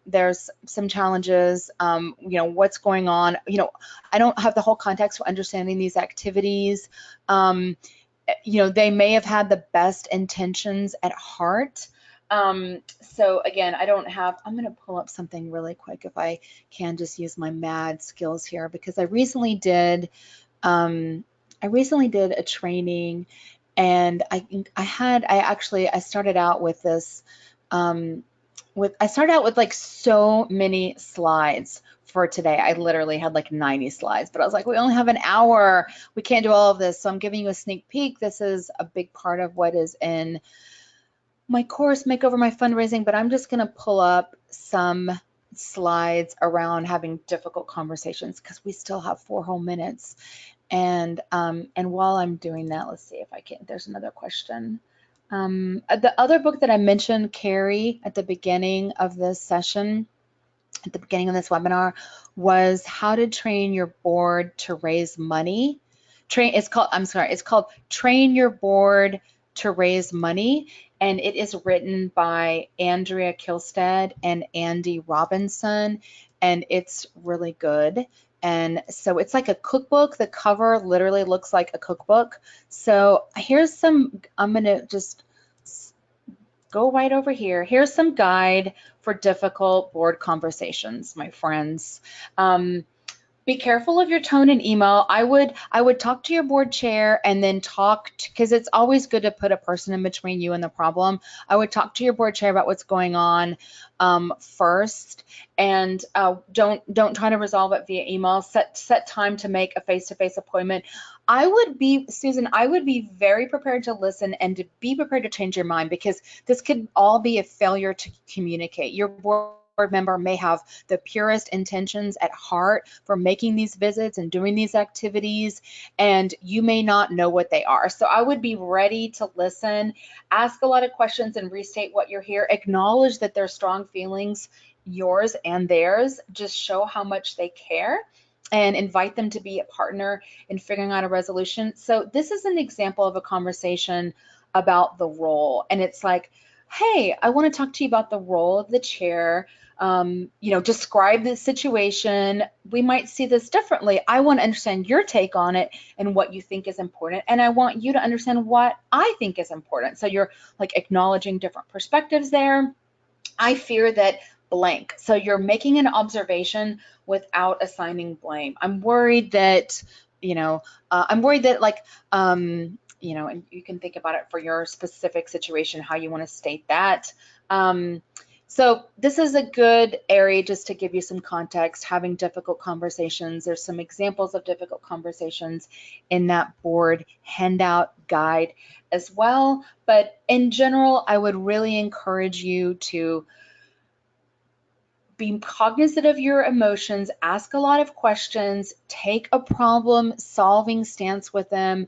there's some challenges, what's going on. I don't have the whole context for understanding these activities. They may have had the best intentions at heart. So again, I'm going to pull up something really quick if I can just use my mad skills here, because I recently did a training, and I started out with this, I started out with like so many slides for today. I literally had like 90 slides, but I was like, we only have an hour. We can't do all of this. So I'm giving you a sneak peek. This is a big part of what is in my course, Makeover My Fundraising, but I'm just going to pull up some slides around having difficult conversations because we still have 4 whole minutes. And while I'm doing that, let's see if I can. There's another question. The other book that I mentioned, Carrie, at the beginning of this session, at the beginning of this webinar, was How to Train Your Board to Raise Money. It's called Train Your Board to Raise Money, and it is written by Andrea Kilstead and Andy Robinson, and it's really good. And so it's like a cookbook. The cover literally looks like a cookbook. So I'm going to just go right over here. Here's some guide for difficult board conversations, my friends. Be careful of your tone in email. I would talk to your board chair and then because it's always good to put a person in between you and the problem. I would talk to your board chair about what's going on first, and don't try to resolve it via email. Set time to make a face-to-face appointment. Susan, I would be very prepared to listen and to be prepared to change your mind, because this could all be a failure to communicate. Your board member may have the purest intentions at heart for making these visits and doing these activities, and you may not know what they are. So I would be ready to listen, ask a lot of questions, and restate what you're here. Acknowledge that there's strong feelings, yours and theirs. Just show how much they care and invite them to be a partner in figuring out a resolution. So this is an example of a conversation about the role. And it's like, hey, I want to talk to you about the role of the chair. Describe the situation. We might see this differently. I want to understand your take on it and what you think is important. And I want you to understand what I think is important. So you're like acknowledging different perspectives there. I fear that blank. So you're making an observation without assigning blame. I'm worried that, and you can think about it for your specific situation, how you want to state that. So this is a good area just to give you some context, having difficult conversations. There's some examples of difficult conversations in that board handout guide as well. But in general, I would really encourage you to be cognizant of your emotions, ask a lot of questions, take a problem-solving stance with them,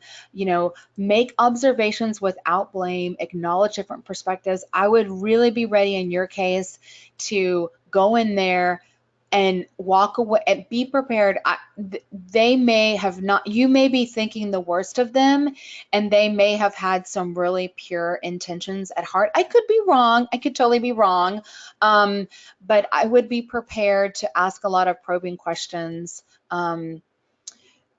make observations without blame, acknowledge different perspectives. I would really be ready in your case to go in there and walk away and be prepared. You may be thinking the worst of them, and they may have had some really pure intentions at heart. I could be wrong. I could totally be wrong. But I would be prepared to ask a lot of probing questions.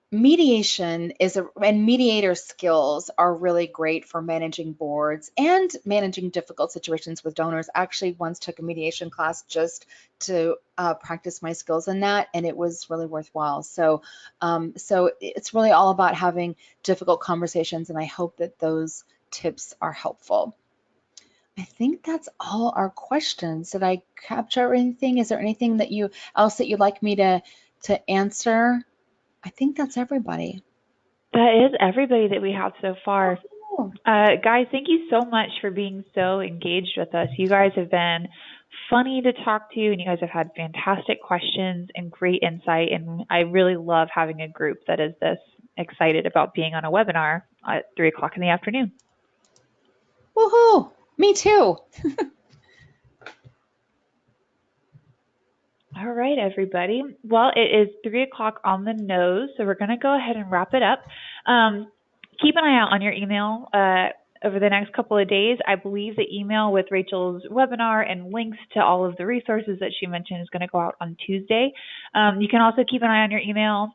Mediation and mediator skills are really great for managing boards and managing difficult situations with donors. I actually once took a mediation class just to practice my skills in that, and it was really worthwhile. So it's really all about having difficult conversations, and I hope that those tips are helpful. I think that's all our questions. Did I capture anything? Is there anything that you else that you'd like me to answer? I think that's everybody. That is everybody that we have so far. Oh, Guys, thank you so much for being so engaged with us. You guys have been funny to talk to, and you guys have had fantastic questions and great insight. And I really love having a group that is this excited about being on a webinar at 3 o'clock in the afternoon. woohoo! Me too. All right, everybody. Well, it is 3 o'clock on the nose, so we're going to go ahead and wrap it up. Keep an eye out on your email over the next couple of days. I believe the email with Rachel's webinar and links to all of the resources that she mentioned is going to go out on Tuesday. You can also keep an eye on your email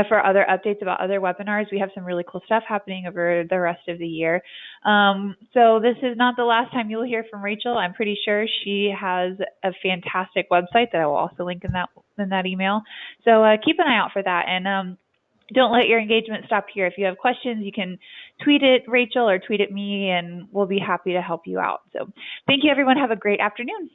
for other updates about other webinars. We have some really cool stuff happening over the rest of the year. So this is not the last time you'll hear from Rachel. I'm pretty sure she has a fantastic website that I will also link in that email. So keep an eye out for that. And don't let your engagement stop here. If you have questions, you can tweet at Rachel or tweet at me, and we'll be happy to help you out. So thank you, everyone. Have a great afternoon.